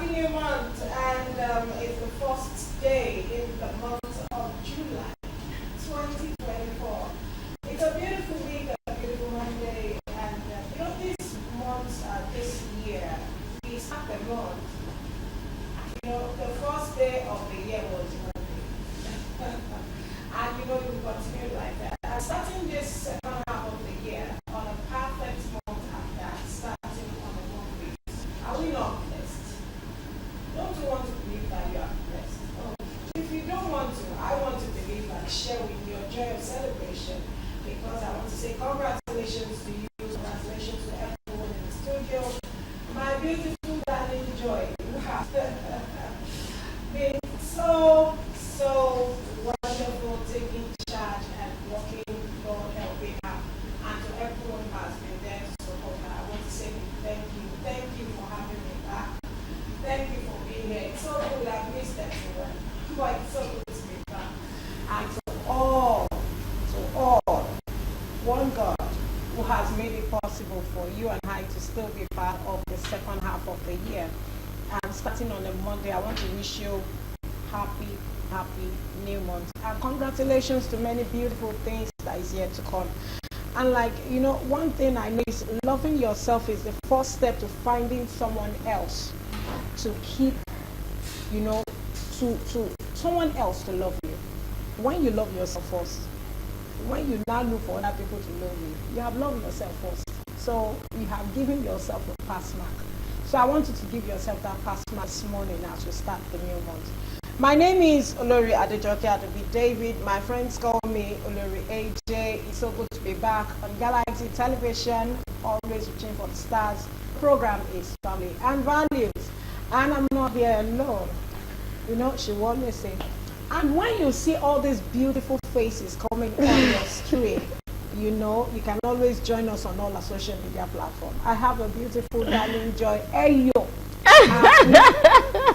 Happy New Month, and it's the first day in the month of July 2024. It's a beautiful week, a beautiful Monday, and this month, this year, we start the month. The first day of the year was Monday. And you will continue like that. And starting this second half of the year on a perfect month at that, starting on a Monday. Are we not blessed? Don't you want to believe that you are blessed? If you don't want to, I want to believe and share with you your joy of celebration, because I want to say congratulations to you, congratulations to everyone in the studio. My beautiful darling Joy, you have been so wonderful taking charge and working, God helping her, and to everyone who has been there to support her. I want to say thank you. Thank you for having me back. Thank you for being here. It's so good. I've missed everyone, but it's so good to be back. And to all, one God who has made it possible for you and I to still be part of the second half of the year. And starting on a Monday, I want to wish you happy new month. And congratulations to many beautiful things that is yet to come. And one thing I know is loving yourself is the first step to finding someone else to keep, to someone else to love you. When you love yourself first, when you now look for other people to love you, you have loved yourself first. So you have given yourself a pass mark. So I want you to give yourself that pass mark this morning as we start the new month. My name is Olori Adejoke Adobi David. My friends call me Olori AJ. It's so good to be back on Galaxy Television, always reaching for the stars. The program is Family and Values. And I'm not here alone. She will always say, and when you see all these beautiful faces coming on your stream, you can always join us on all our social media platforms. I have a beautiful darling Joy Ayo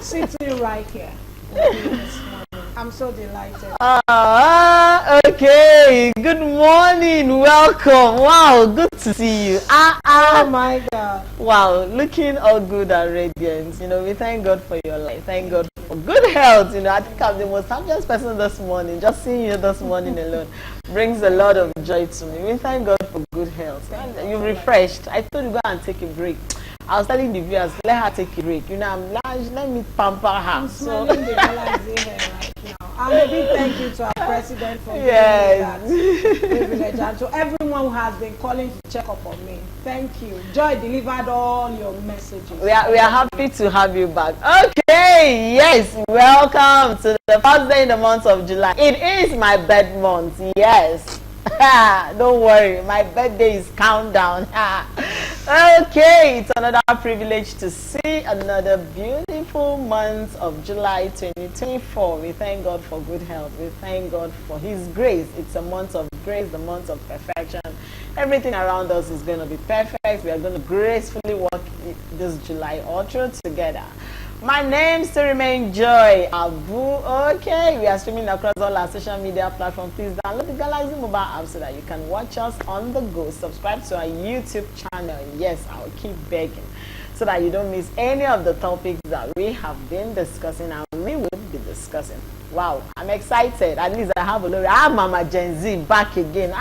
sitting right here. I'm so delighted. Okay. Good morning. Welcome. Wow, good to see you. Oh my God. Wow, looking all good and radiant. We thank God for your life. Thank God for good health. I think I'm the most happiest person this morning. Just seeing you this morning alone brings a lot of joy to me. We thank God for good health. And you're refreshed. I told you go and take a break. I was telling the viewers, let her take a break. I'm large, let me pamper her. I'm smelling the Galaxy here right now. And a big thank you to our president for giving me that privilege. And to everyone who has been calling to check up on me. Thank you. Joy delivered all your messages. We are happy to have you back. Okay, yes, welcome to the first day in the month of July. It is my birth month, yes. Don't worry, my birthday is countdown. Okay, it's another privilege to see another beautiful month of July 2024. We thank God for good health. We thank God for His grace. It's a month of grace, the month of perfection. Everything around us is going to be perfect. We are going to gracefully walk this July all through together. My name still remains Joy Abu. Okay, we are streaming across all our social media platforms. Please download the Galaxy mobile app so that you can watch us on the go. Subscribe to our YouTube channel. Yes, I'll keep begging so that you don't miss any of the topics that we have been discussing and we will be discussing. Wow, I'm excited. At least I have Mama Gen Z back again.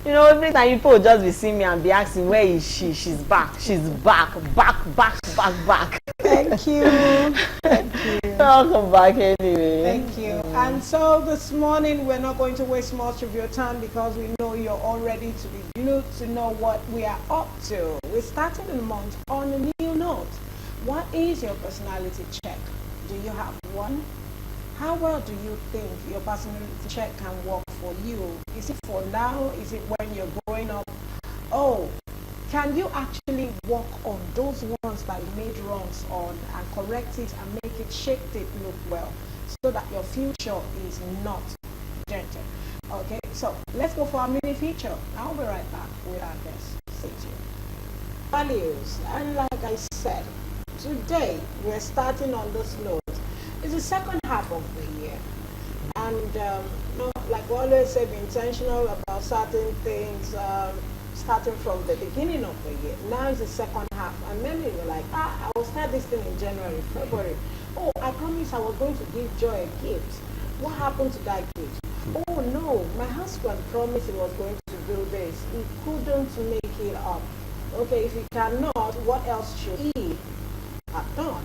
Every time people just be seeing me and be asking, where is she? She's back. She's back. Back. Thank you. Thank you. Welcome back anyway. Thank you. And so this morning, we're not going to waste much of your time because we know you're all ready to be glued to know what we are up to. We're starting the month on a new note. What is your personality check? Do you have one? How well do you think your personality check can work for you? Is it for now? Is it when you're growing up? Oh, can you actually work on those ones that you made wrongs on and correct it and make it, shape it look well so that your future is not gentle? Okay, so let's go for our mini feature. I'll be right back with our guest. Stay tuned. Values, and like I said, today we're starting on this note. It's the second half of the year, and like we always say, be intentional about certain things. starting from the beginning of the year. Now is the second half, and many were like, I will start this thing in January, February. Oh, I promised I was going to give Joy a gift. What happened to that gift? Oh no, my husband promised he was going to do this. He couldn't make it up. Okay, if he cannot, what else should he have done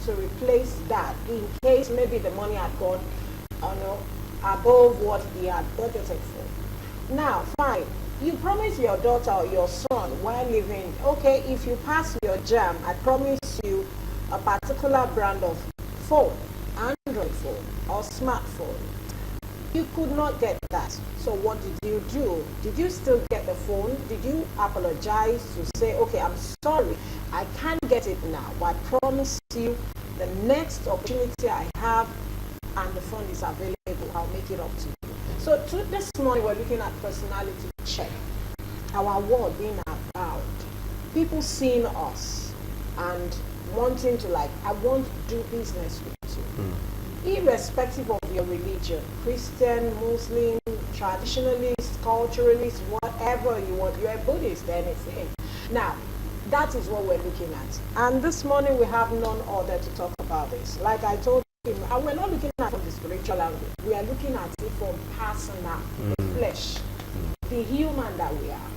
to replace that in case maybe the money had gone above what he had budgeted for? Now, fine. You promise your daughter or your son while living, okay, if you pass your jam, I promise you a particular brand of phone, Android phone or smartphone. You could not get that. So what did you do? Did you still get the phone? Did you apologize to say, okay, I'm sorry, I can't get it now, but I promise you the next opportunity I have and the phone is available, I'll make it up to you. So this morning we're looking at personality check. Our world being about people seeing us and wanting to I want to do business with you. Irrespective of your religion, Christian, Muslim, traditionalist, culturalist, whatever you want, you're a Buddhist, anything. Now, that is what we're looking at. And this morning we have none other to talk about this. Like I told him, and we're not looking at it from the spiritual angle. We are looking at it from personal, the flesh, the human that we are.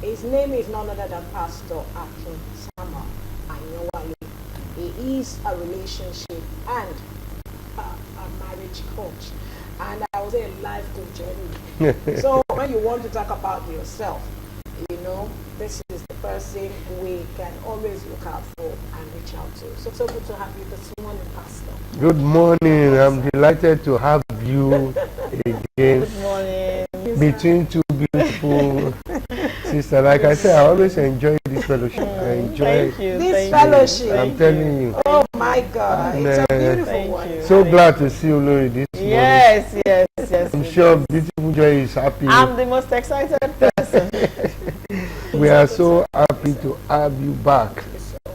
His name is none other than Pastor Akin Samuel Anyowale. He is a relationship and a marriage coach, and I would say a life coach anyway. So when you want to talk about yourself, this is the person we can always look out for and reach out to. So good to have you this morning, Pastor. Good morning. I'm delighted to have you again. Good morning. Between two beautiful sisters. Like I said, I always enjoy this fellowship. I enjoy this fellowship. I'm telling you. Oh my God, it's a beautiful one. So glad to see you, Lori, this morning. Yes. I'm sure beautiful Joy is happy. I'm the most excited person. We are so happy to have you back.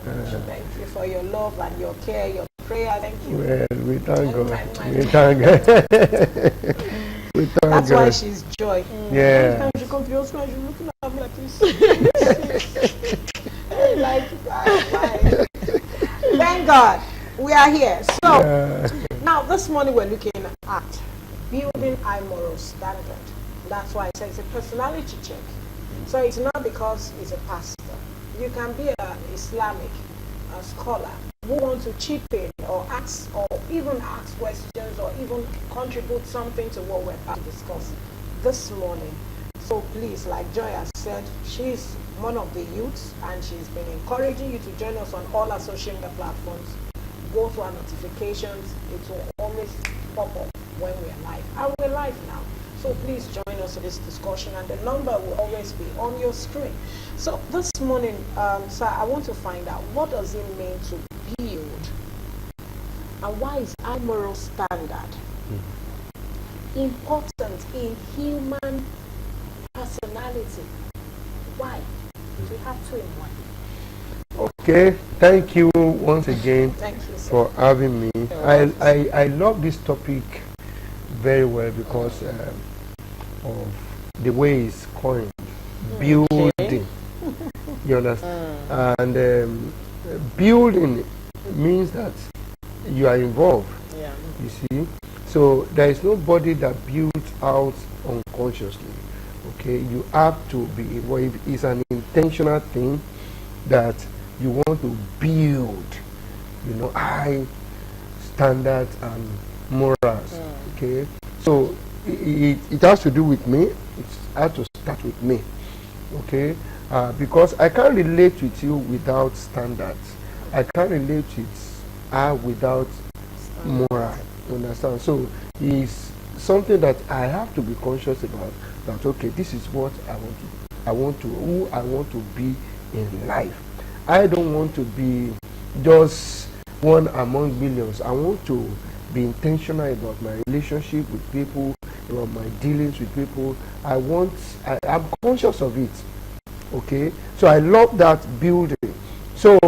Thank you for your love and your care, your prayer. Thank you. Well, we thank God. We thank God. We thank That's God. why she's Joy. Yeah. Sometimes you confuse me, you're looking at me like this. Thank God. We are here. So, now this morning we're looking at building high moral standard. That's why I say it's a personality check. So it's not because he's a pastor. You can be an Islamic scholar who wants to chip in or ask or even ask questions or even contribute something to what we're about to discuss this morning. So please, like Joy has said, she's one of the youths and she's been encouraging you to join us on all our social media platforms. Go to our notifications. It will always pop up when we're live. And we're live now. So please join us in this discussion, and the number will always be on your screen. So this morning, sir, I want to find out, what does it mean to build? And why is high moral standard important in human personality? Why? We have two in one. Okay, thank you once again. Thank you, sir, for having me. I love this topic very well because of the way it's coined, building. You understand? And building means that you are involved. Yeah. You see, so there is nobody that builds out unconsciously. Okay, you have to be involved. It's an intentional thing that you want to build, high standards and morals. Okay, so it has to do with me. It has to start with me. Okay, because I can't relate with you without standards. I can't relate with her without moral. You understand? So it's something that I have to be conscious about. That okay, this is what I want to who I want to be in life. I don't want to be just one among millions. I want to be intentional about my relationship with people, about my dealings with people. I'm conscious of it. Okay, so I love that building. So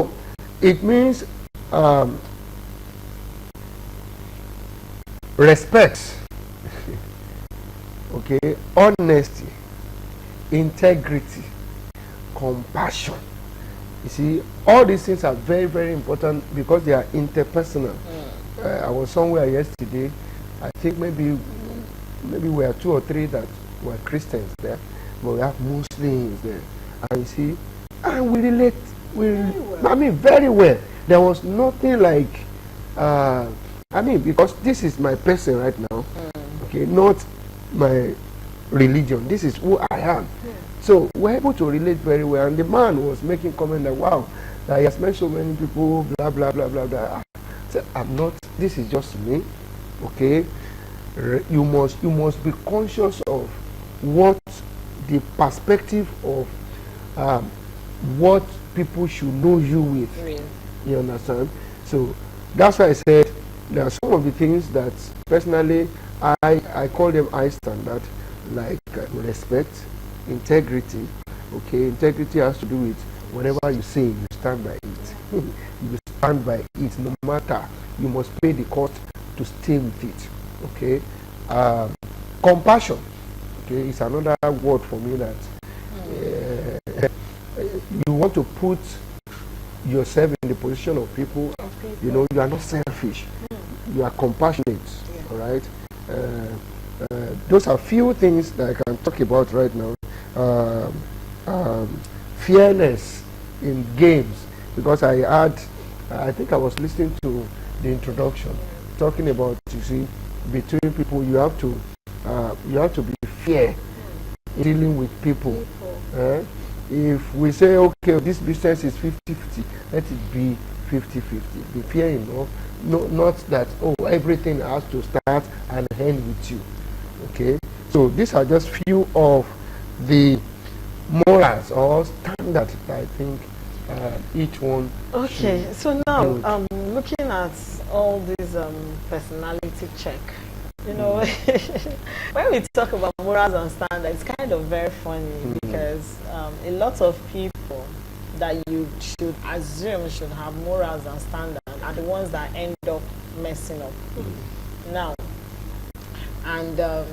it means respect, okay, honesty, integrity, compassion. You see, all these things are very, very important because they are interpersonal. I was somewhere yesterday. I think maybe we are 2 or 3 that were Christians there, but we have Muslims there. And you see, and we relate. Very well. There was nothing like, because this is my person right now, okay, not my religion. This is who I am. So we're able to relate very well. And the man was making comment that, wow, that he has met so many people, blah, blah, blah, blah, blah. So I'm not, this is just me, okay? You must be conscious of what the perspective of what people should know you with. Really? You understand? So that's why I said there are some of the things that personally I call them high standard, like respect, integrity. Okay, integrity has to do with whatever you say, you stand by it. You stand by it no matter. You must pay the cost to stay with it. Okay, compassion. Okay, it's another word for me that you want to put yourself in the position of people. You know, you are not selfish. You are compassionate. All right. Those are few things that I can talk about right now. Fairness in games, because I think I was listening to the introduction talking about, you see, between people you have to be fair in dealing with people. If we say, okay, this business is 50-50, let it be 50-50. Be fair enough. No, not that, oh, everything has to start and end with you. Okay, so these are just few of the morals or standards that I think each one. Okay, so now looking at all these personality check, you know, when we talk about morals and standards, it's kind of very funny because a lot of people that you should assume should have morals and standards are the ones that end up messing up. Now, and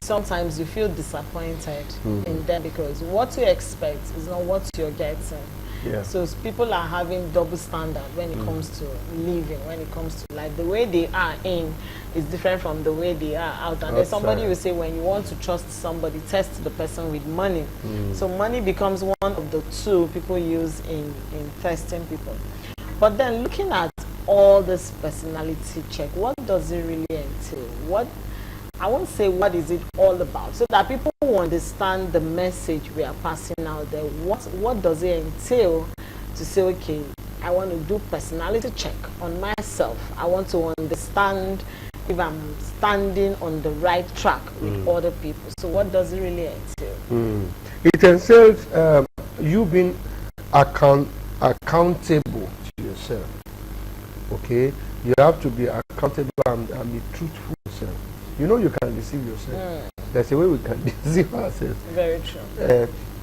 sometimes you feel disappointed in them because what you expect is not what you're getting. Yeah. So people are having double standard when it comes to living, when it comes to life. The way they are in is different from the way they are out. And there's somebody who say when you want to trust somebody, test the person with money. So money becomes one of the two people use in testing people. But then looking at all this personality check, what does it really entail? I won't say what is it all about, so that people will understand the message we are passing out there. What does it entail to say, okay, I want to do personality check on myself. I want to understand if I'm standing on the right track with other people. So what does it really entail? It entails you being accountable to yourself. Okay, you have to be accountable and be truthful to yourself. You know you can deceive yourself. There's a way we can deceive ourselves. Very true.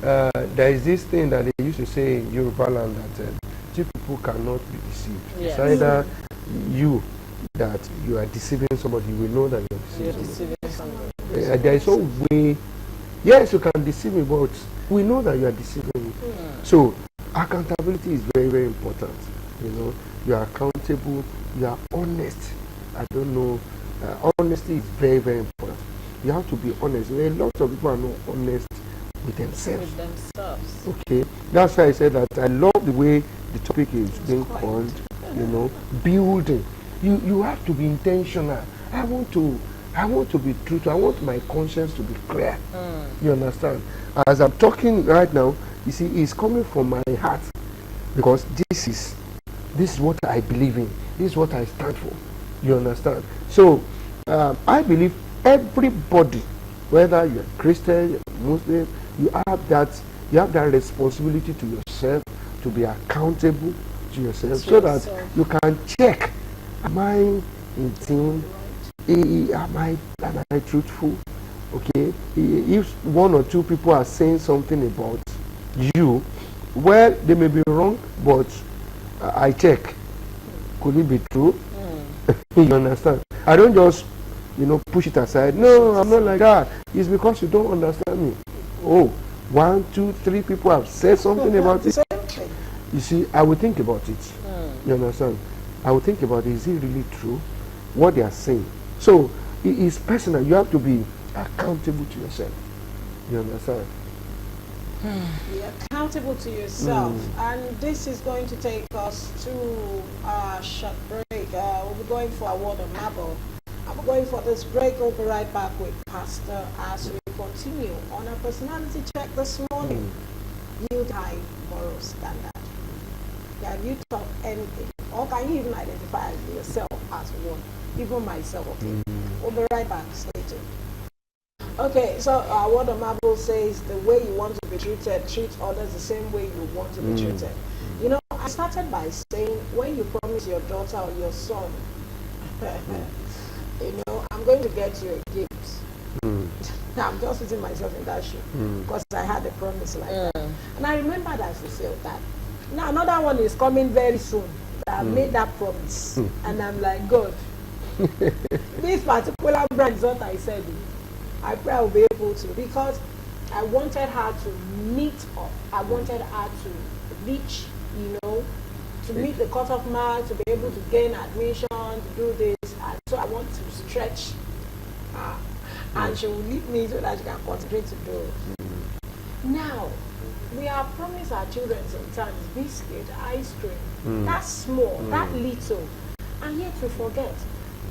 There is this thing that they used to say in Yoruba land that two people cannot be deceived. Yes. It's either you that you are deceiving somebody, you will know that you're deceiving somebody. There is no way. Yes, you can deceive me, but we know that you are deceiving me. So accountability is very, very important. You know, you are accountable, you are honest. I don't know. Honesty is very, very important. You have to be honest. A lot of people are not honest with themselves. Okay, that's why I said that I love the way the topic is being called. You know, building. You have to be intentional. I want to be truthful. I want my conscience to be clear. You understand? As I'm talking right now, you see, it's coming from my heart because this is what I believe in. This is what I stand for. You understand? So I believe everybody, whether you're Christian, you're Muslim, you have that responsibility to yourself to be accountable to yourself, so that you can check: am I in tune? Am I truthful? Okay. If one or two people are saying something about you, well, they may be wrong, but I check. Could it be true? You understand? I don't just, push it aside. No, I'm not like that. It's because you don't understand me. Oh, 1, 2, 3 people have said something about it, Same thing. you see, I will think about it. You understand? I will think about, is it really true what they are saying? So it is personal. You have to be accountable to yourself. You understand? Be accountable to yourself. And this is going to take us to a short break. We'll be going for a word of marble. I'm going for this break. We'll be right back with Pastor as we continue on our personality check this morning. Yield high moral standard. Can you talk anything? Or can you even identify yourself as one? Even myself, okay? We'll be right back. Stay tuned. Okay, so what the Bible says, the way you want to be treated, treat others the same way you want to be treated. You know, I started by saying, when you promise your daughter or your son, you know, I'm going to get you a gift. I'm just putting myself in that shoe because I had a promise like that. And I remembered I fulfilled that. Now another one is coming very soon. I made that promise. And I'm like, God, this particular brand is what I said. I pray I will be able to, because I wanted her to meet up. I wanted her to reach, you know, to meet the cutoff mark, to be able to gain admission, to do this. And so I want to stretch her. And she will leave me so that she can concentrate to do it. Now, we have promised our children sometimes biscuit, ice cream. That's small, that little. And yet we forget.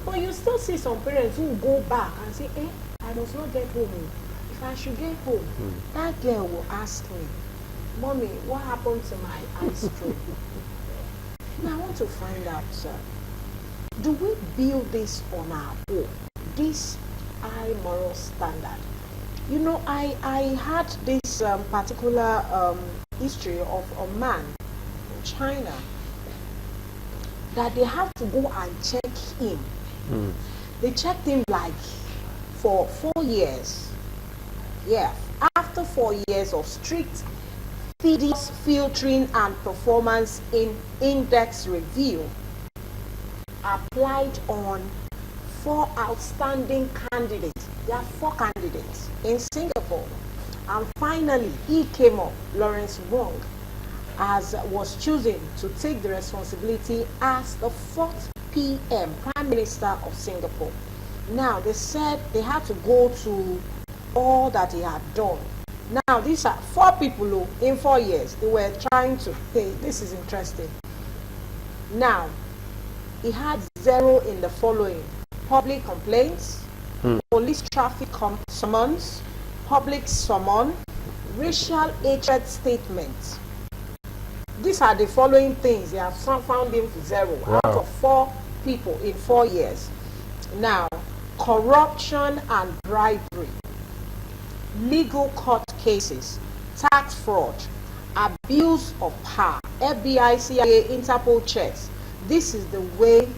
But you still see some parents who go back and say, I must not get home. If I should get home, that girl will ask me, Mommy, what happened to my ice cream? Now I want to find out, sir, do we build this on our own? This high moral standard? You know, I had this particular history of a man in China that they have to go and check him. They checked him like for 4 years. Yeah, after 4 years of strict filtering and performance in index review applied on 4 outstanding candidates. There are 4 candidates in Singapore. And finally, he came up, Lawrence Wong, as was chosen to take the responsibility as the 4th PM Prime Minister of Singapore. Now, they said they had to go to all that he had done. Now, these are 4 people who, in 4 years, they were trying to, hey, this is interesting. Now, he had 0 in the following: public complaints, police traffic summons, public summon, racial hatred statements. These are the following things they have found him 0 out of 4 people in 4 years. Now, corruption and bribery, legal court cases, tax fraud, abuse of power, FBI, CIA, Interpol checks. This is the way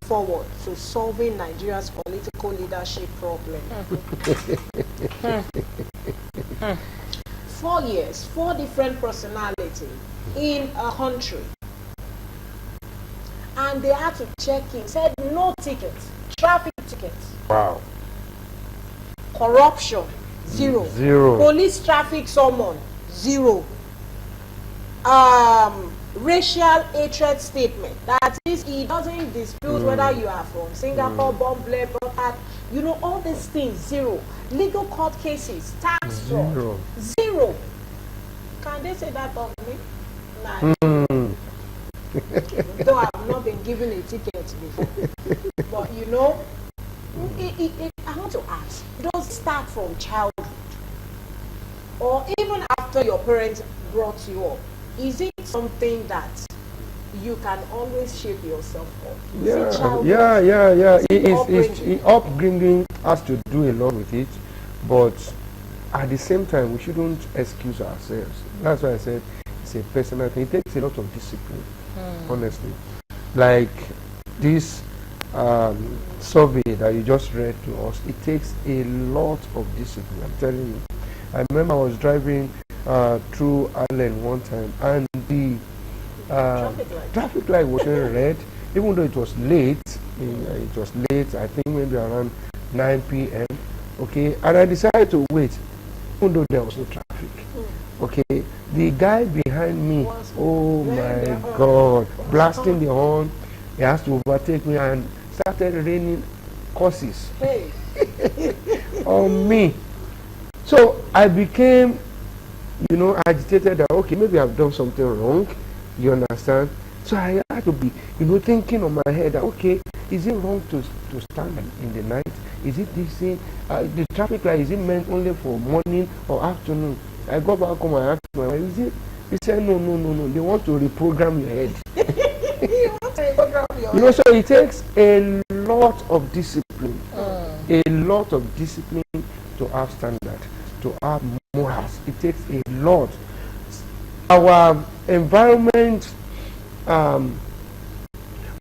forward to solving Nigeria's political leadership problem. 4 years, 4 different personalities in a country. And they had to check in, said no tickets, traffic tickets. Wow. Corruption, 0. 0. Police traffic summon, 0. Racial hatred statement. That is, he doesn't dispute whether you are from Singapore, Bombay, Brokat, you know, all these things, 0. Legal court cases, tax fraud, 0. Can they say that of me? Nah. Though I've not been given a ticket before. But you know, I want to ask, does it start from childhood? Or even after your parents brought you up? Is it something that you can always shape yourself up? Yeah. Upbringing has to do a lot with it, but at the same time, we shouldn't excuse ourselves. That's why I said it's a personal thing. It takes a lot of discipline, honestly. Like this survey that you just read to us, it takes a lot of discipline, I'm telling you. I remember I was driving through Ireland one time, and the traffic light was red, even though it was late. I think maybe around 9 p.m. Okay, and I decided to wait, even though there was no traffic. Okay, the guy behind me, oh my God, blasting the horn. He has to overtake me and started raining curses on me. So I became, agitated that, okay, maybe I've done something wrong. You understand? So I had to be, thinking on my head that, okay, is it wrong to stand in the night? Is it this thing? The traffic light, is it meant only for morning or afternoon? I go back home and ask my wife, is it? He said, no. They want to reprogram your head. So it takes a lot of discipline. A lot of discipline to have standard, to have morals. It takes a lot. Our environment,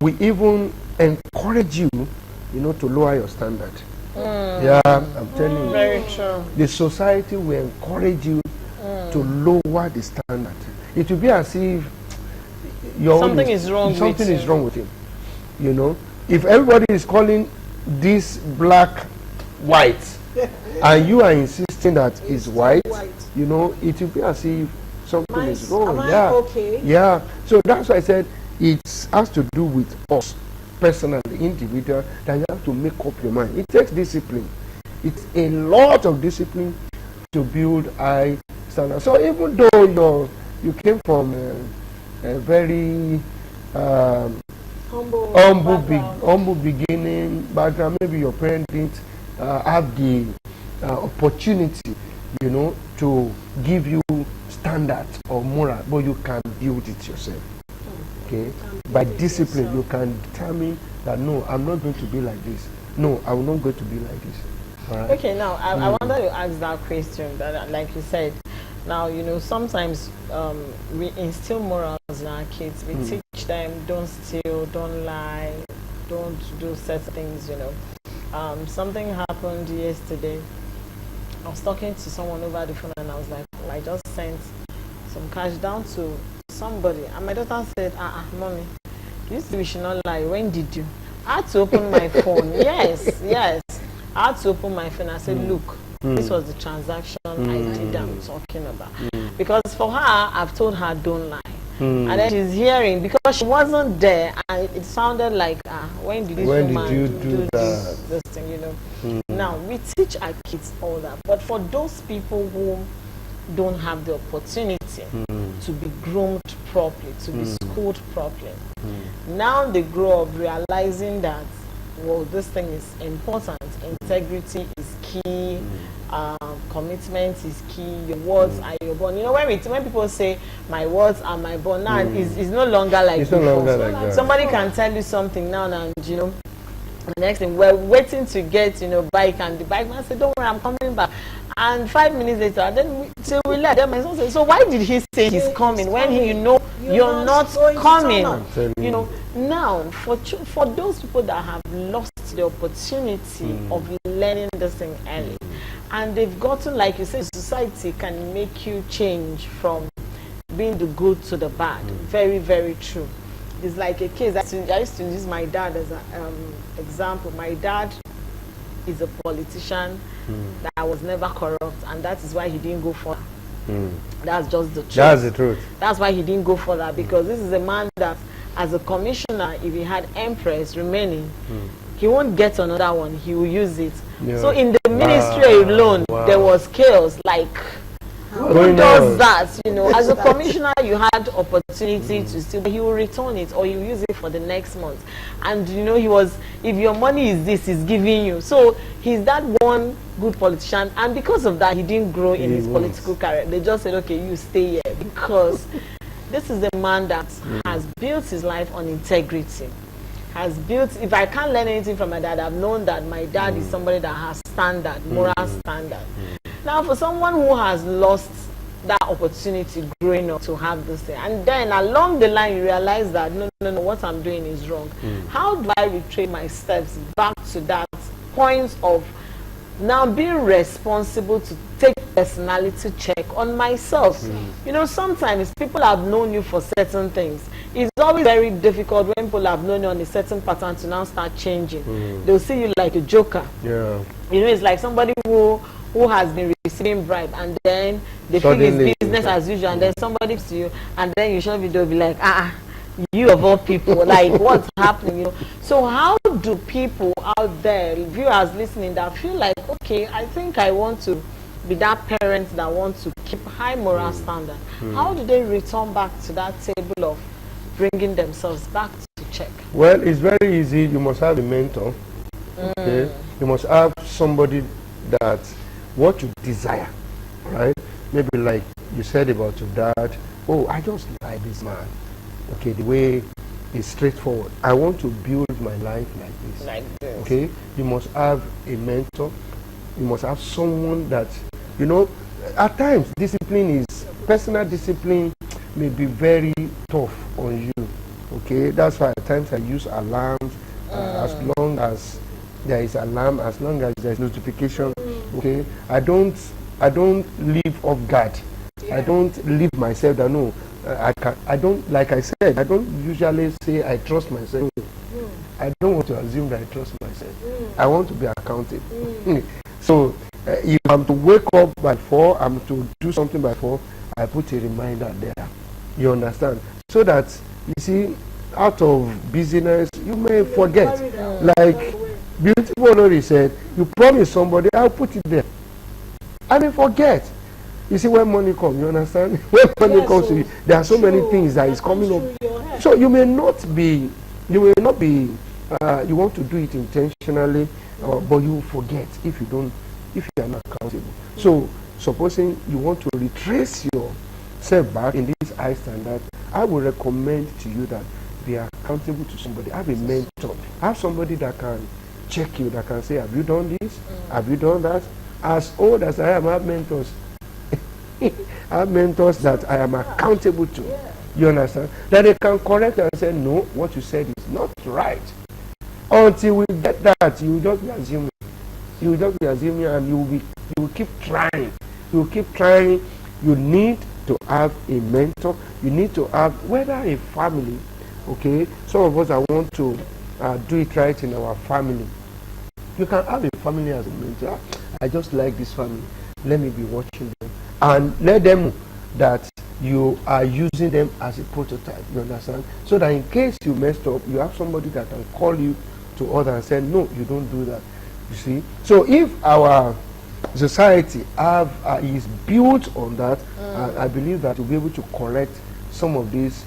we even encourage you, to lower your standard. Yeah, I'm telling you. Very true. The society will encourage you to lower the standard. It will be as if something is wrong with him. If everybody is calling this black white, and you are insisting that it's white, it will be as if something is wrong. Yeah. So that's why I said it has to do with us personally, individual, that you have to make up your mind. It takes discipline. It's a lot of discipline to build high standards. So even though you came from a very humble beginning background, maybe your parents didn't have the opportunity, to give you standard or moral, but you can build it yourself. Okay, by discipline, you can determine that no, I'm not going to be like this. No, I will not going to be like this. All right? Okay, now I wanted to ask that question. That, like you said, now sometimes we instill morals in our kids. We teach them, don't steal, don't lie, don't do certain things. Something happened yesterday. I was talking to someone over the phone, and I was like, well, I just sent some cash down to somebody, and my daughter said, mommy, you said we should not lie. When did you? I had to open my phone. Yes. I had to open my phone. I said, look, this was the transaction I did I'm talking about. Because for her, I've told her, don't lie. And then she's hearing, because she wasn't there, and it sounded like, when did you do this thing, Now, we teach our kids all that. But for those people who don't have the opportunity to be groomed properly, to be schooled properly, now they grow up realizing that, well, this thing is important. Integrity is key. Commitment is key. Your words are your bond. When people say my words are my bond, now it's no longer like it's no longer like that. Somebody can tell you something now, and the next thing, we're waiting to get bike, and the bike man said, don't worry, I'm coming back. And 5 minutes later, then we let them. My son said, so why did he say he's coming when you're not coming? Now for those people that have lost the opportunity of learning this thing early, and they've gotten, like you said, society can make you change from being the good to the bad. Very, very true. It's like a case. I used to use my dad as an example. My dad is a politician that was never corrupt, and that is why he didn't go for that. That's just the truth. That's the truth. That's why he didn't go for that, because this is a man that, as a commissioner, if he had Empress remaining, he won't get another one. He will use it. Yeah. So in the ministry alone, there was chaos. Like, who does that? As a commissioner, you had opportunity to steal, but he will return it, or you use it for the next month. And he was, if your money is this, he's giving you. So he's that one good politician, and because of that, he didn't grow in his political career. They just said, okay, you stay here, because this is a man that has built his life on integrity. Has built, if I can't learn anything from my dad, I've known that my dad is somebody that has standard, moral standard. Now, for someone who has lost that opportunity growing up to have this thing, and then along the line you realize that no, what I'm doing is wrong. How do I retrace my steps back to that point of now being responsible to take personality check on myself? Sometimes people have known you for certain things. It's always very difficult when people have known you on a certain pattern to now start changing. They'll see you like a joker. It's like somebody who who has been receiving bribe, and then they feel Suddenly, it's business as usual, and then somebody to you, and then you show video, be like, you of all people, like what's happening, you know? So how do people out there, viewers listening, that feel like, okay, I think I want to be that parent that wants to keep high moral standard, how do they return back to that table of bringing themselves back to check? Well, it's very easy. You must have a mentor. Okay? You must have somebody that what you desire, right? Maybe like you said about your dad. Oh, I just like this man. Okay, the way is straightforward. I want to build my life like this. Like this. Okay, you must have a mentor. You must have someone that, you know, at times personal discipline may be very tough on you. Okay, that's why at times I use alarms as long as there is alarm, as long as there is notification. Okay, I don't live off guard. I don't leave myself that no, I don't, like I said, I don't usually say I trust myself. I don't want to assume that I trust myself. I want to be accountable. So if I'm to wake up by 4, I'm to do something by 4, I put a reminder there. You understand? So that, you see, out of busyness, you may forget. Like Beautiful Olori said, you promise somebody, I'll put it there. I may forget. You see, when money comes, you understand? When money comes to you, there are so many things that is coming up. So you want to do it intentionally, but you forget if you are not accountable. So supposing you want to retrace yourself back in this high standard, I would recommend to you that be accountable to somebody. Have a mentor. Have somebody that can check you, that can say, have you done this? Have you done that? As old as I am, I have mentors. I have mentors that I am accountable to. You understand? That they can correct and say, no, what you said is not right. Until we get that, you will just be assuming. You will just be assuming, and you will keep trying. You will keep trying. You need to have a mentor. You need to have, whether a family, okay? Some of us that want to do it right in our family. You can have a family as a mentor. I just like this family. Let me be watching them. And let them know that you are using them as a prototype. You understand? So that in case you messed up, you have somebody that can call you to order and say, no, you don't do that. You see? So if our society is built on that, I believe that we'll be able to correct some of these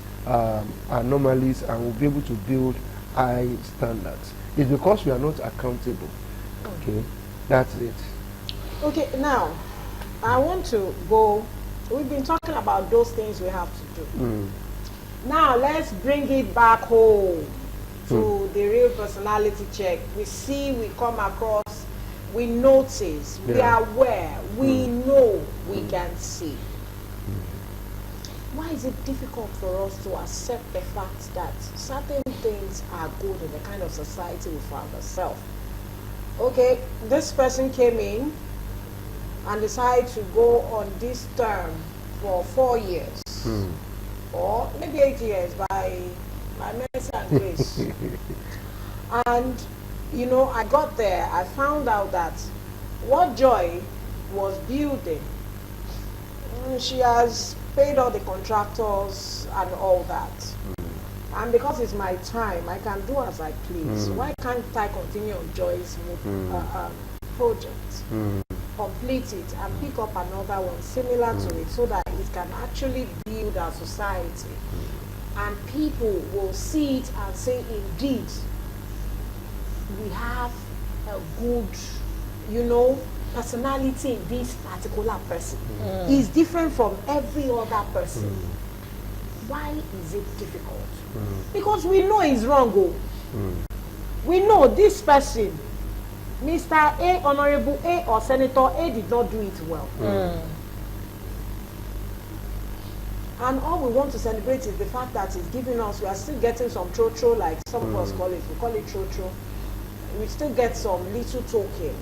anomalies, and we'll be able to build high standards. It's because we are not accountable. Okay? That's it. Okay, now, I want to go, we've been talking about those things we have to do. Now, let's bring it back home to the real personality check. We see, we come across, we notice, we are aware, we know, we can see. Why is it difficult for us to accept the fact that certain things are good in the kind of society we found ourselves? Okay, this person came in and decided to go on this term for 4 years, or maybe 8 years by mercy and grace. And, you know, I got there, I found out that what Joy was building, she has paid all the contractors and all that. And because it's my time, I can do as I please. Why can't I continue on Joy's project? Complete it and pick up another one similar to it, so that it can actually build our society, and people will see it and say, indeed, we have a good, you know, personality in this particular person. Is different from every other person. Why is it difficult? Because we know it's wrong. We know this person, Mr. A, Honorable A, or Senator A, did not do it well. And all we want to celebrate is the fact that it's giving us, we are still getting some tro-tro, like some of us call it, we call it tro-tro. We still get some little token.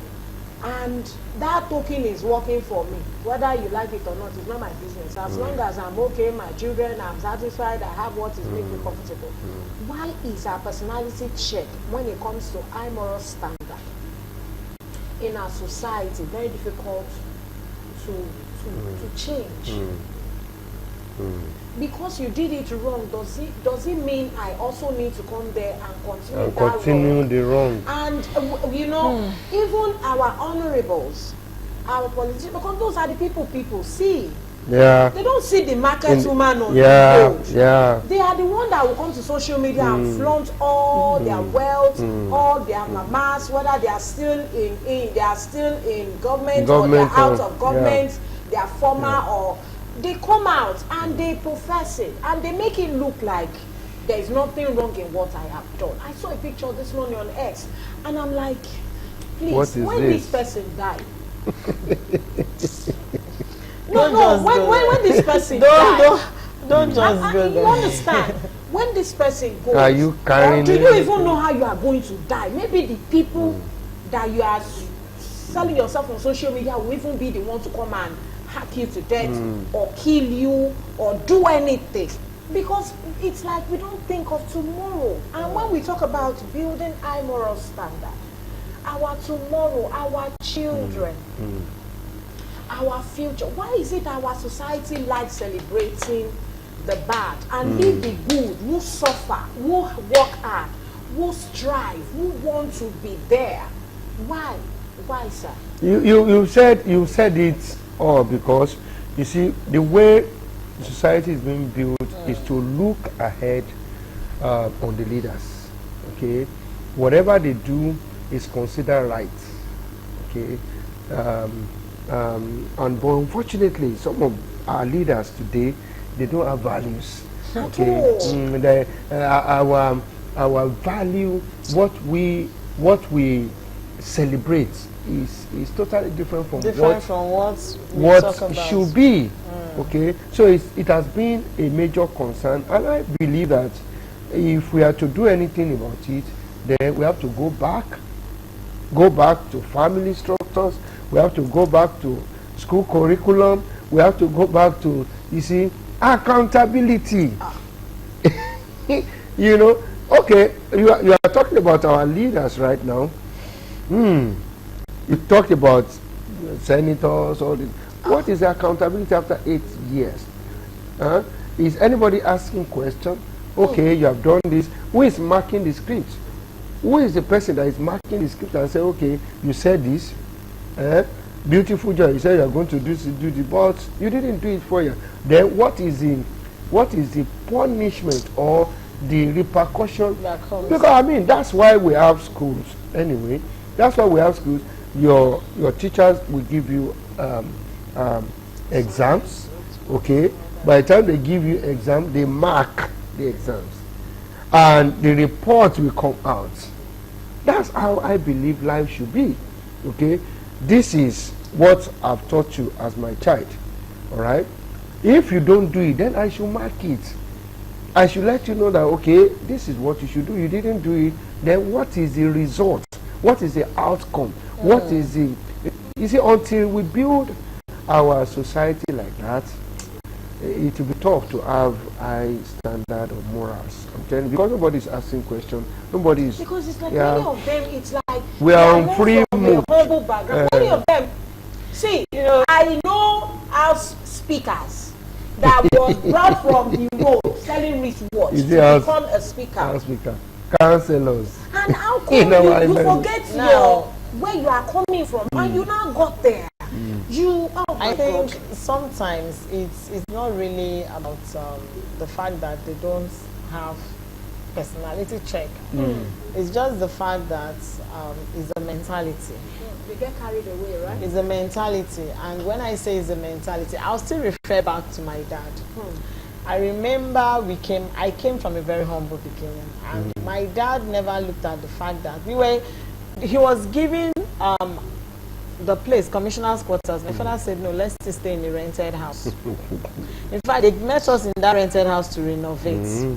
And that token is working for me. Whether you like it or not, it's not my business. As long as I'm okay, my children, I'm satisfied, I have what is making me comfortable. Why is our personality check when it comes to high moral standard in our society very difficult to change. Because you did it wrong, does it mean I also need to come there and continue the wrong? And you know, even our honorables, our politicians, because those are the people see. Yeah. They don't see the market woman on the road. Yeah. They are the one that will come to social media and flaunt all their wealth, all their mamas, whether they are still in government or they are out of government, they are former or they come out and they profess it and they make it look like there is nothing wrong in what I have done. I saw a picture this morning on X and I'm like, please, when this person died. When this person died. Don't just go you there. understand? When this person goes, are you carrying? Or do you even know how you are going to die? Maybe the people that you are selling yourself on social media will even be the one to come and hack you to death or kill you or do anything, because it's like we don't think of tomorrow. And when we talk about building high moral standard, our tomorrow, our children, our future, why is it our society likes celebrating the bad and leave the good, who suffer, who work hard, who strive, who want to be there? Why sir? You said it all, because you see the way society is being built is to look ahead on the leaders. Okay, whatever they do is considered right. Okay, and but unfortunately, some of our leaders today, they don't have values. Okay, our value, what we celebrate is totally different from what should be. Okay, so it has been a major concern, and I believe that if we are to do anything about it, then we have to go back to family structures, we have to go back to school curriculum, we have to go back to, you see, accountability. You know, okay, you are talking about our leaders right now. You talked about senators, all this. What is the accountability after 8 years? Is anybody asking question? Okay, you have done this. Who is marking the script? Who is the person that is marking the script and say, okay, you said this, beautiful job, you said you are going to do this, but you didn't do it for you. Then what is the punishment or the repercussion? Because I mean, that's why we have schools anyway. That's why we have schools. Your teachers will give you exams. Okay, by the time they give you exam, they mark the exams and the report will come out. That's how I believe life should be. Okay, this is what I've taught you as my child. All right, if you don't do it, then I should mark it. I should let you know that, okay, this is what you should do. You didn't do it, then what is the result? What is the outcome? What is the, you see, until we build our society like that, it will be tough to have high standard of morals. I'm telling you, because nobody is asking questions. Nobody is. Because it's like many of them, it's like we are on free move. Humble background. Many of them, see, you know, I know house speakers that was brought from the road selling wristwatch to become a speaker. House speaker, counselors. And how come you forget where you are coming from and you now got there? I think sometimes it's not really about the fact that they don't have personality check. It's just the fact that it's a mentality. They get carried away, right? It's a mentality, and when I say it's a mentality, I'll still refer back to my dad. I remember I came from a very humble beginning, and my dad never looked at the fact that he was giving the place, commissioner's quarters. My father said, no, let's still stay in the rented house. In fact, they met us in that rented house to renovate.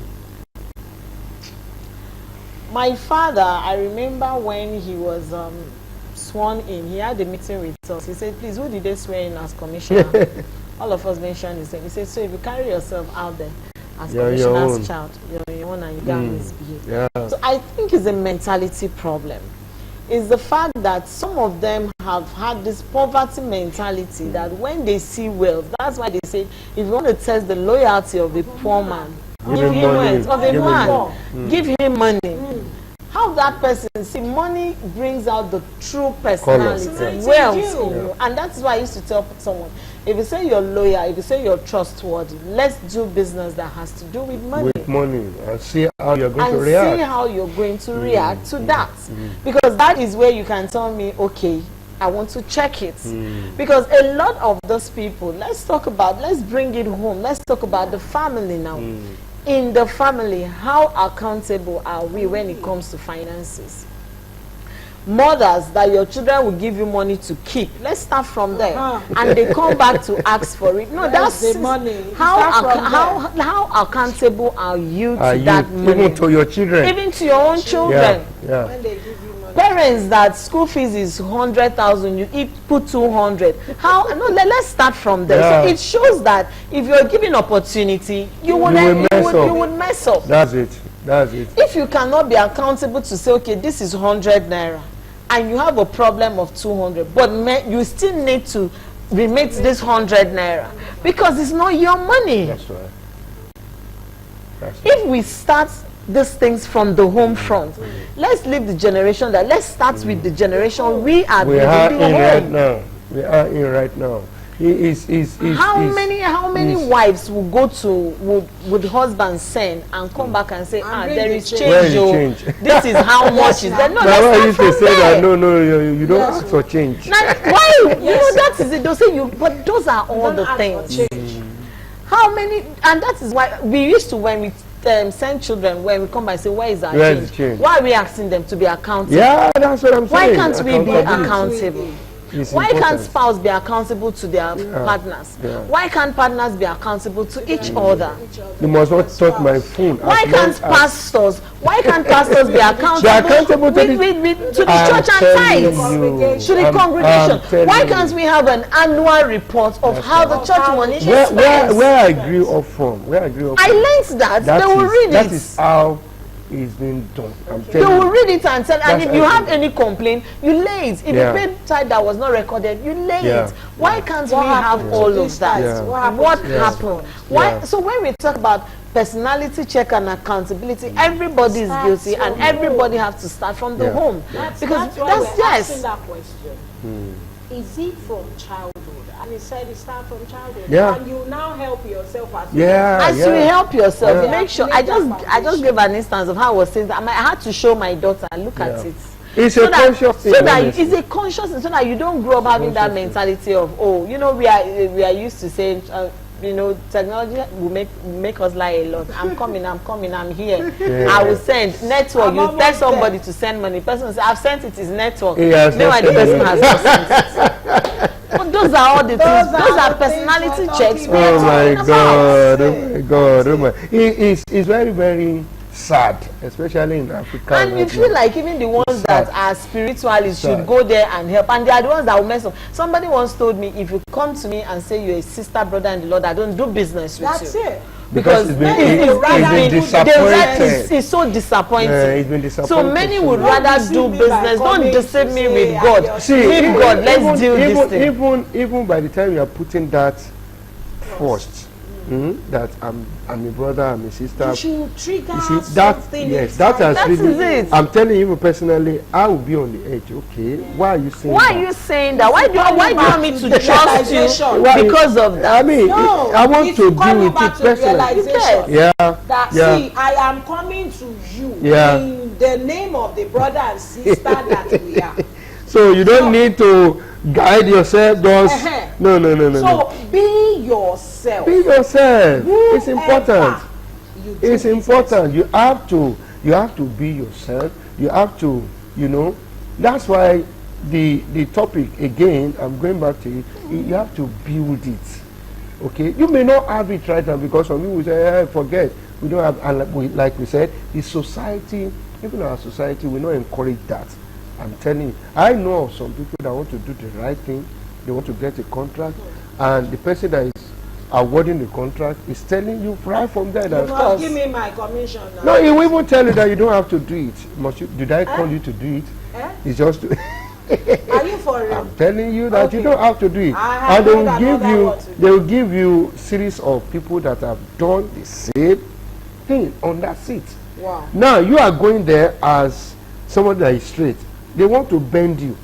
My father, I remember when he was sworn in, he had a meeting with us. He said, please, who did they swear in as commissioner? All of us mentioned his name. He said, so if you carry yourself out there as commissioner's child, you're your own and you can't misbehave. So I think it's a mentality problem. is the fact that some of them have had this poverty mentality that when they see wealth, that's why they say, if you want to test the loyalty of a poor man, give him wealth. Of a man, give him money. How that person, see, money brings out the true personality, wealth in you. And that's why I used to tell someone, if you say you're loyal, if you say you're trustworthy, let's do business that has to do with money. With money, and see how you're going to react. And see how you're going to react to that. Because that is where you can tell me, okay, I want to check it. Because a lot of those people, let's bring it home. Let's talk about the family now. In the family, how accountable are we when it comes to finances? Mothers, that your children will give you money to keep. Let's start from there. And they come back to ask for it. No, that's the money. How accountable are you to that money? Even to your children. Even to your own children. Yeah. When they give you money. Parents that school fees is 100,000, you put 200. How? No, let's start from there. Yeah. So it shows that if you're given opportunity, you would mess up. That's it. That's it. If you cannot be accountable to say, okay, this is 100 naira, and you have a problem of 200, but you still need to remit this 100 naira because it's not your money. That's right. If we start these things from the home front, let's leave the generation that. Let's start with the generation we are in right now. We are in right now. How many wives will go to would husband send and come back and say, there is change. This is how much is there. No, I used to say that no, you don't ask for change. Now, why? You know, that is it. They'll say but those are all the things. How many? And that is why we used to, when we send children, when we come and say, where is our change? Why are we asking them to be accountable? Yeah, that's what I'm saying. Why can't we be accountable? Why important. can't spouse be accountable to their partners? Why can't partners be accountable to each other? You must not touch my phone. Why can't pastors be accountable to the church and tithes? To the congregation? Why can't we have an annual report of how the church money is spent? Where I grew up from, I learned that. They will read it. That is how it's been done. They will read it and tell, and if you have any complaint, you lay it. If you paid tithe that was not recorded, you lay it. Why can't we have all of that? What happened? Why? So when we talk about personality check and accountability, everybody is guilty, and everybody has to start from the home. Because that's asking that question. Is it from childhood? And he said it starts from childhood. And you now help yourself as you help yourself. Make sure. I just gave an instance of how I was saying that. I had to show my daughter, look at it. It's a conscious thing. It's a conscious thing, so that you don't grow up having that mentality of, we are used to saying, technology will make us lie a lot. I'm coming, I'm here. I will send network. You tell somebody to send money. The person will say, I've sent it, it's network. Meanwhile, the person has not sent it. But those are all the things. Those are personality checks. Oh my God. It's very, very sad, especially in Africa. And you feel like even the ones that are spiritualists should go there and help, and they are the ones that will mess up. Somebody once told me, if you come to me and say you're a sister, brother in the Lord, I don't do business with you. That's it. Because it's so disappointing. It's been disappointing. So many would rather do business. Don't deceive me with God. Leave God. Let's deal this thing. Even by the time you are putting that first, that I'm a brother, I'm a sister. You should trigger something. Yes, that has really. I'm telling you personally, I will be on the edge. Okay, why are you saying? Why are you saying that? Why do you want me to trust you because of that? I mean, I want to deal with it personally. See, I am coming to you in the name of the brother and sister that we are. So you don't need to guide yourself. No. So be yourself. Be yourself. It's important. It's important. You have to be yourself. You have to, That's why the topic again. I'm going back to it. You have to build it. Okay. You may not have it right now because some people say, forget. We don't have. And like we said, the society, even our society, will not encourage that. I'm telling you, I know of some people that want to do the right thing. They want to get a contract, and the person that is awarding the contract is telling you right from there that give me my commission now. No, he will even tell you that you don't have to do it. Did I call you to do it? It's just to Are you for real? I'm telling you that you Okay. don't have to do it. I have And they heard will give another you one to do. they will give you series of people that have done the same thing on that seat. Wow. Now you are going there as someone that is straight. They want to bend you.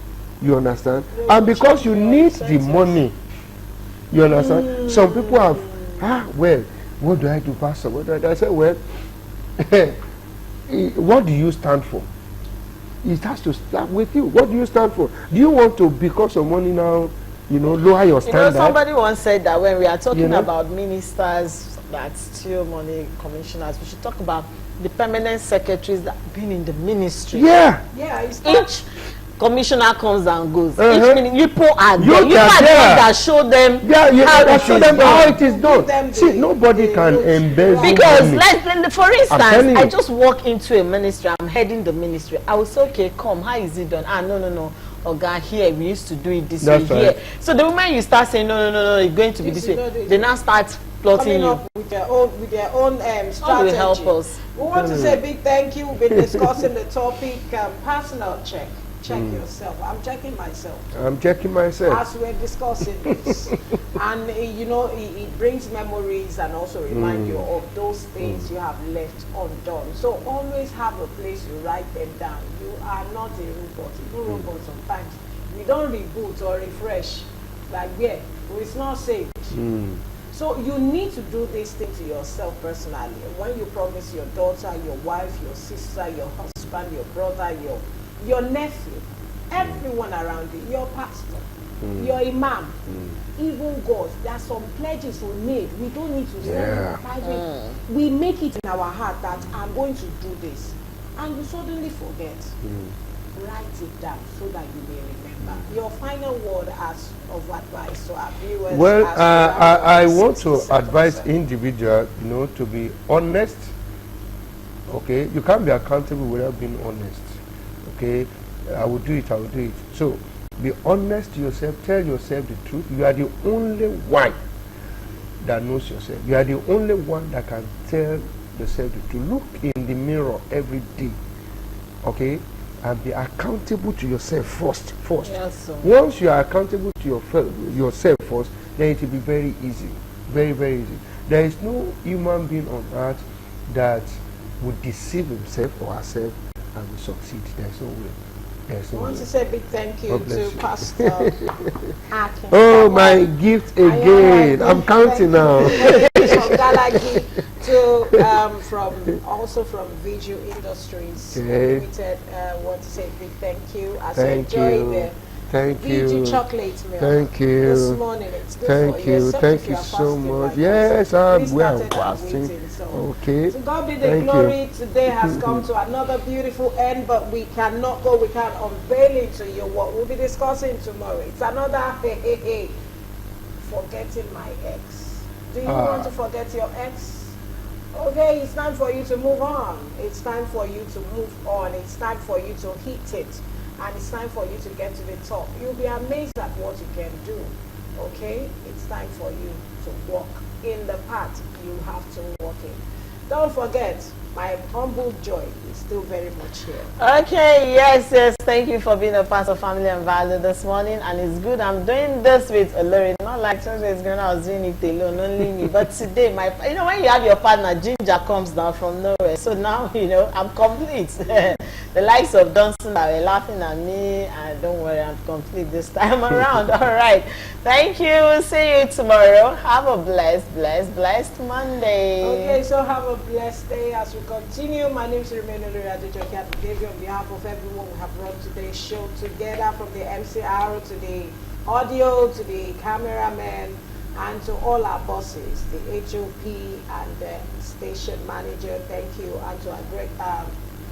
You understand? They And will because check you your need the senses. money, you understand? Some people have, well, what do I do, Pastor? What do I do? I said, well, what do you stand for? It has to start with you. What do you stand for? Do you want to, because of money now, lower your You know, standard? somebody once said that when we are talking You know? about ministers that steal money, commissioners, we should talk about the permanent secretaries that have been in the ministry. Yeah. Yeah, it's not. Each commissioner comes and goes. Uh-huh. You people are You there. You are are the there. one that show them Yeah, you how can it show is them how done. it is Give done. them See, the- nobody the can route. embezzle Because money. for instance, telling I you. just walk into a ministry, I'm heading the ministry. I will say, okay, come, how is it done? No. Oh God, here we used to do it this That's way right. here. So the moment you start saying no, it's going to be This this is not way, it. they now start plotting Coming you. up with their own strategy. God will help us. We want to say a big thank you. We've been discussing the topic, personal check. Check yourself. I'm checking myself I'm checking myself. as we're discussing this. And it brings memories and also remind you of those things you have left undone. So always have a place you write them down. You are not a robot. Even robots sometimes we don't reboot or refresh. Like it's not saved. So you need to do this thing to yourself personally. When you promise your daughter, your wife, your sister, your husband, your brother, your nephew, everyone around you, your pastor, your imam, even God, there are some pledges we made. We don't need to send Yeah. it private. We make it in our heart that I'm going to do this. And you suddenly forget. Write it down so that you may remember. Your final word of advice to our viewers. Well, as we round I up want to 67%. advise individual, to be honest. Okay, you can't be accountable without being honest. Okay, I will do it. So, be honest to yourself. Tell yourself the truth. You are the only one that knows yourself. You are the only one that can tell yourself the truth. Look in the mirror every day. Okay, and be accountable to yourself first. Yes, sir. Once you are accountable to yourself first, then it will be very easy. Very, very easy. There is no human being on earth that would deceive himself or herself and will succeed. There is no way. I want to say a big thank you God bless to you. Pastor Akin. Oh, my gift again. I'm counting now. From Galagi from Visual Industries Okay. Limited. Want to say a big thank you. As Thank you enjoy you. the Thank Visual you. chocolate milk Thank you. this morning. It's good Thank for you. you. except Thank if you are so fasting much. like Yes, us. we are started our fasting. waiting, so Okay. to God be the Thank you. glory. Today has come to another beautiful end, but we cannot go. We can't unveil it to you what we'll be discussing tomorrow. It's another forgetting my ex. Do you want to forget your ex? Okay, it's time for you to move on. It's time for you to move on. It's time for you to hit it. And it's time for you to get to the top. You'll be amazed at what you can do. Okay? It's time for you to walk in the path you have to walk in. Don't forget, my humble joy is still very much here. Okay, yes. Thank you for being a part of Family and Value this morning. And it's good I'm doing this with Olori. Not like 2 days ago, I was doing it alone, only me. But today, when you have your partner, Ginger comes down from nowhere. So now, I'm complete. The likes of Dunson that were laughing at me. And don't worry, I'm complete this time around. All right. Thank you. See you tomorrow. Have a blessed Monday. Okay, so have a blessed day as we continue. My name is Remain Olori Adejoke Adedevi. On behalf of everyone we have run today's show together, from the MCR to the audio to the cameraman and to all our bosses, the HOP and the station manager, thank you, and to our great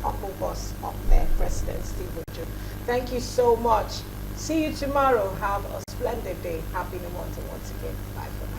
Uncle Boss up there, President Steve Ojo. Thank you so much. See you tomorrow. Have a splendid day. Happy New Month once again. Bye for now.